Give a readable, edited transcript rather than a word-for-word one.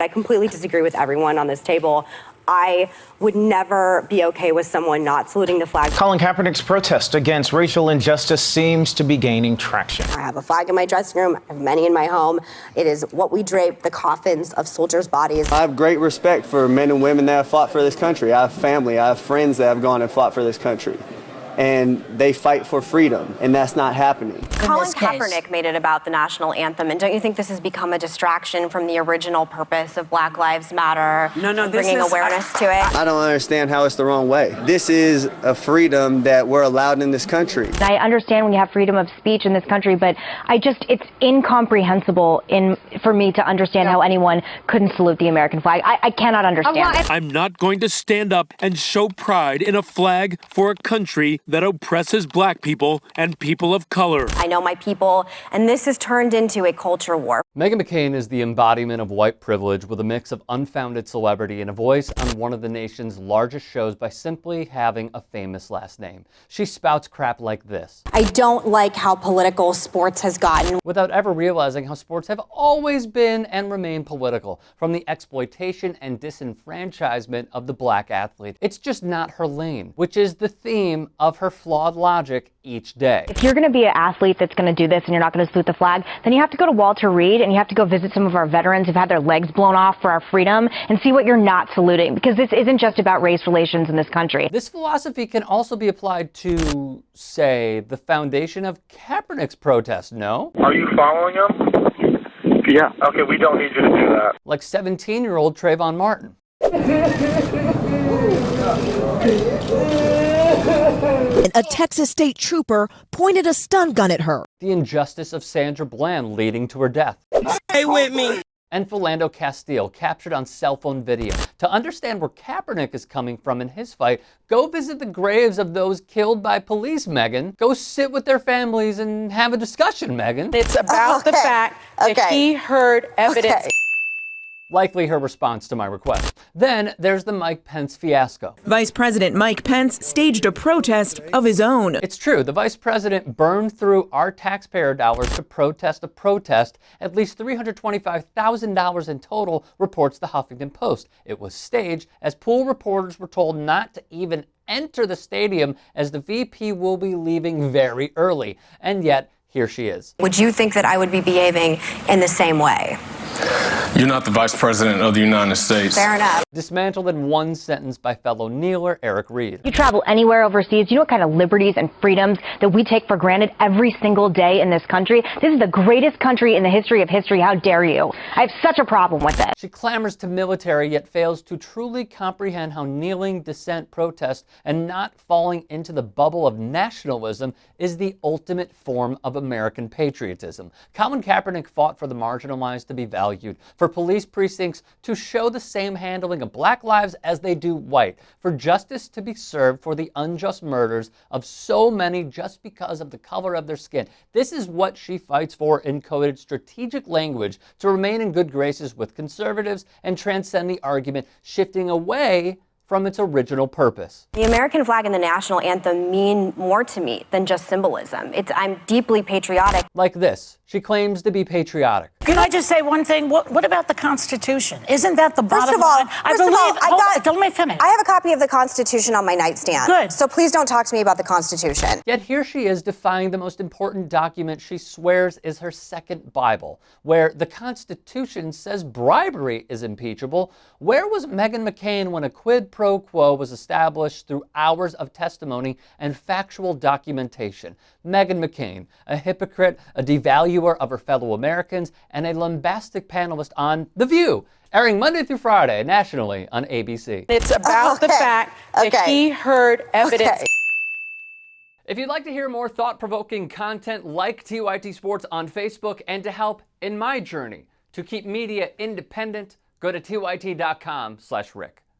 I completely disagree with everyone on this table. I would never be okay with someone not saluting the flag. Colin Kaepernick's protest against racial injustice seems to be gaining traction. I have a flag in my dressing room. I have many in my home. It is what we drape the coffins of soldiers' bodies. I have great respect for men and women that have fought for this country. I have family, I have friends that have gone and fought for this country. And they fight for freedom, and that's not happening. Colin Kaepernick made it about the national anthem, and don't you think this has become a distraction from the original purpose of Black Lives Matter? Bringing awareness to it. I don't understand how it's the wrong way. This is a freedom that we're allowed in this country. I understand when you have freedom of speech in this country, but it's incomprehensible for me to understand how anyone couldn't salute the American flag. I cannot understand it. I'm not going to stand up and show pride in a flag for a country that oppresses Black people and people of color. I know my people, and this has turned into a culture war. Meghan McCain is the embodiment of white privilege with a mix of unfounded celebrity and a voice on one of the nation's largest shows by simply having a famous last name. She spouts crap like this. I don't like how political sports has gotten. Without ever realizing how sports have always been and remain political, from the exploitation and disenfranchisement of the Black athlete. It's just not her lane, which is the theme of her flawed logic each day. If you're going to be an athlete that's going to do this and you're not going to salute the flag, then you have to go to Walter Reed and you have to go visit some of our veterans who've had their legs blown off for our freedom and see what you're not saluting, because this isn't just about race relations in this country. This philosophy can also be applied to, say, the foundation of Kaepernick's protest, no? Are you following him? Yeah. Okay, we don't need you to do that. Like 17-year-old Trayvon Martin. A Texas state trooper pointed a stun gun at her. The injustice of Sandra Bland leading to her death. Stay with me. And Philando Castile, captured on cell phone video. To understand where Kaepernick is coming from in his fight, go visit the graves of those killed by police, Meghan. Go sit with their families and have a discussion, Meghan. It's about the fact that he heard evidence. Likely her response to my request. Then there's the Mike Pence fiasco. Vice President Mike Pence staged a protest of his own. It's true, the vice president burned through our taxpayer dollars to protest a protest. At least $325,000 in total, reports the Huffington Post. It was staged as pool reporters were told not to even enter the stadium as the VP will be leaving very early. And yet, here she is. Would you think that I would be behaving in the same way? You're not the Vice President of the United States. Fair enough. Dismantled in one sentence by fellow kneeler Eric Reed. You travel anywhere overseas, you know what kind of liberties and freedoms that we take for granted every single day in this country? This is the greatest country in the history of history. How dare you? I have such a problem with it. She clamors to military, yet fails to truly comprehend how kneeling, dissent, protest, and not falling into the bubble of nationalism is the ultimate form of American patriotism. Colin Kaepernick fought for the marginalized to be valued, for police precincts to show the same handling of Black lives as they do white, for justice to be served for the unjust murders of so many just because of the color of their skin. This is what she fights for in coded strategic language to remain in good graces with conservatives and transcend the argument, shifting away from its original purpose. The American flag and the national anthem mean more to me than just symbolism. I'm deeply patriotic. Like this. She claims to be patriotic. Can I just say one thing? What about the Constitution? Isn't that the bottom line? Let me finish. I have a copy of the Constitution on my nightstand. Good. So please don't talk to me about the Constitution. Yet here she is defying the most important document she swears is her second Bible, where the Constitution says bribery is impeachable. Where was Meghan McCain when a quid pro quo was established through hours of testimony and factual documentation? Meghan McCain, a hypocrite, a devaluer of her fellow Americans, and a lambastic panelist on The View, airing Monday through Friday nationally on ABC. It's about the fact that he heard evidence. If you'd like to hear more thought-provoking content like TYT Sports on Facebook and to help in my journey to keep media independent, go to tyt.com/Rick.